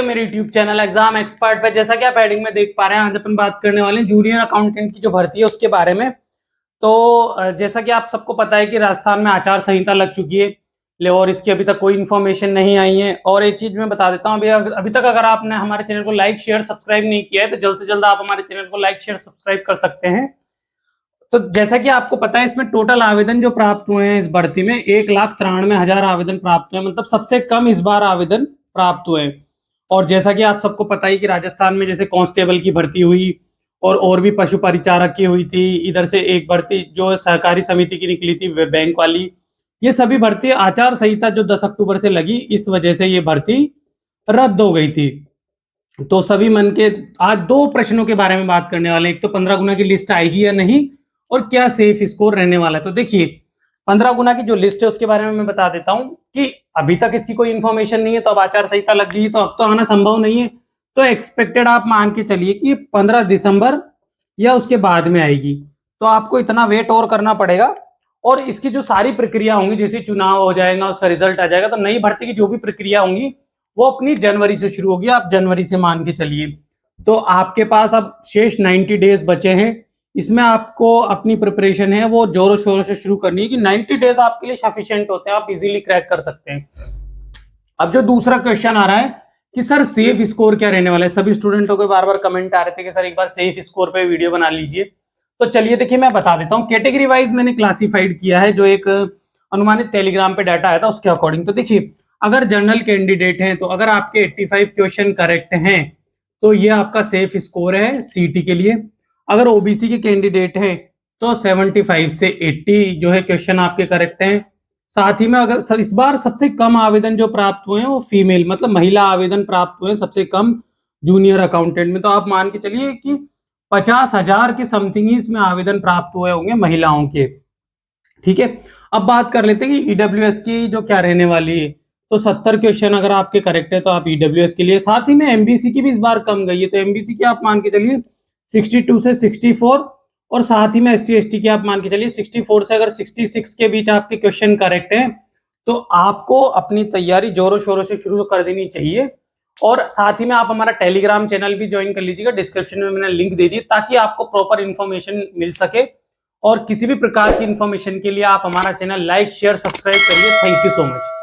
मेरे YouTube channel exam expert पे। जैसा कि आप हेडिंग में देख पा रहे हैं, आज अपन बात करने वाले हैं जूनियर अकाउंटेंट की जो भर्ती है उसके बारे में। तो जैसा कि आप सबको पता है कि राजस्थान में आचार संहिता लग चुकी है और इसकी अभी तक कोई इन्फॉर्मेशन नहीं आई है। और एक चीज मैं बता देता हूँ, अभी तक अगर आपने हमारे चैनल को लाइक शेयर सब्सक्राइब नहीं किया है तो जल्द से जल्द आप हमारे चैनल को लाइक शेयर सब्सक्राइब कर सकते हैं। तो जैसा कि आपको पता है, इसमें टोटल आवेदन जो प्राप्त हुए हैं इस भर्ती में 1,93,000 आवेदन प्राप्त हुए, मतलब सबसे कम इस बार आवेदन प्राप्त हुए। और जैसा कि आप सबको पता है कि राजस्थान में जैसे कांस्टेबल की भर्ती हुई और भी पशु परिचारक की हुई थी, इधर से एक भर्ती जो सहकारी समिति की निकली थी बैंक वाली, ये सभी भर्ती आचार संहिता जो 10 अक्टूबर से लगी, इस वजह से ये भर्ती रद्द हो गई थी। तो सभी मन के आज दो प्रश्नों के बारे में बात करने वाले हैं। एक तो 15 गुना की लिस्ट आएगी या नहीं, और क्या सेफ स्कोर रहने वाला है। तो देखिए, 15 गुना की जो लिस्ट है उसके बारे में मैं बता देता हूं कि अभी तक इसकी कोई इन्फॉर्मेशन नहीं है। तो अब आचार संहिता लग गई तो अब तो आना संभव नहीं है। तो एक्सपेक्टेड आप मान के चलिए कि 15 दिसंबर या उसके बाद में आएगी। तो आपको इतना वेट और करना पड़ेगा। और इसकी जो सारी प्रक्रिया होंगी, जैसे चुनाव हो जाएगा, उसका रिजल्ट आ जाएगा, तो नई भर्ती की जो भी प्रक्रिया होंगी वो अपनी जनवरी से शुरू होगी। आप जनवरी से मान के चलिए। तो आपके पास अब शेष 90 डेज बचे हैं। इसमें आपको अपनी प्रिपरेशन है वो जोरों शोरों से शुरू करनी है कि 90 डेज आपके लिए सफिशिएंट होते हैं, आप इजीली क्रैक कर सकते हैं। अब जो दूसरा क्वेश्चन आ रहा है कि सर सेफ स्कोर क्या रहने वाला है, सभी स्टूडेंटों के बार बार कमेंट आ रहे थे कि सर एक बार सेफ स्कोर पे वीडियो बना लीजिए। तो चलिए देखिए, मैं बता देता हूँ। कैटेगरी वाइज मैंने क्लासिफाइड किया है, जो एक अनुमानित टेलीग्राम पे डाटा आया था उसके अकॉर्डिंग। तो देखिए, अगर जनरल कैंडिडेट हैं तो अगर आपके 85 क्वेश्चन करेक्ट हैं तो ये आपका सेफ स्कोर है सीटी के लिए। अगर ओबीसी के कैंडिडेट हैं तो 75 से 80 जो है क्वेश्चन आपके करेक्ट हैं। साथ ही में अगर इस बार सबसे कम आवेदन जो प्राप्त हुए हैं वो फीमेल, मतलब महिला आवेदन प्राप्त हुए हैं सबसे कम जूनियर अकाउंटेंट में। तो आप मान के चलिए कि 50,000 के समथिंग ही इसमें आवेदन प्राप्त हुए होंगे महिलाओं के। ठीक है, अब बात कर लेते हैं कि ईडब्ल्यूएस की जो क्या रहने वाली है। तो 70 क्वेश्चन अगर आपके करेक्ट है तो आप ईडब्ल्यूएस के लिए। साथ ही में एमबीसी की भी इस बार कम गई है, तो एमबीसी की आप मान के चलिए 62 से 64, और साथ ही में एससी एसटी की आप मान के चलिए 64 से अगर 66 के बीच आपके क्वेश्चन करेक्ट हैं तो आपको अपनी तैयारी जोरों शोरों से शुरू कर देनी चाहिए। और साथ ही में आप हमारा टेलीग्राम चैनल भी ज्वाइन कर लीजिएगा, डिस्क्रिप्शन में मैंने लिंक दे दी, ताकि आपको प्रॉपर इन्फॉर्मेशन मिल सके। और किसी भी प्रकार की इन्फॉर्मेशन के लिए आप हमारा चैनल लाइक शेयर सब्सक्राइब करिए। Thank you so much.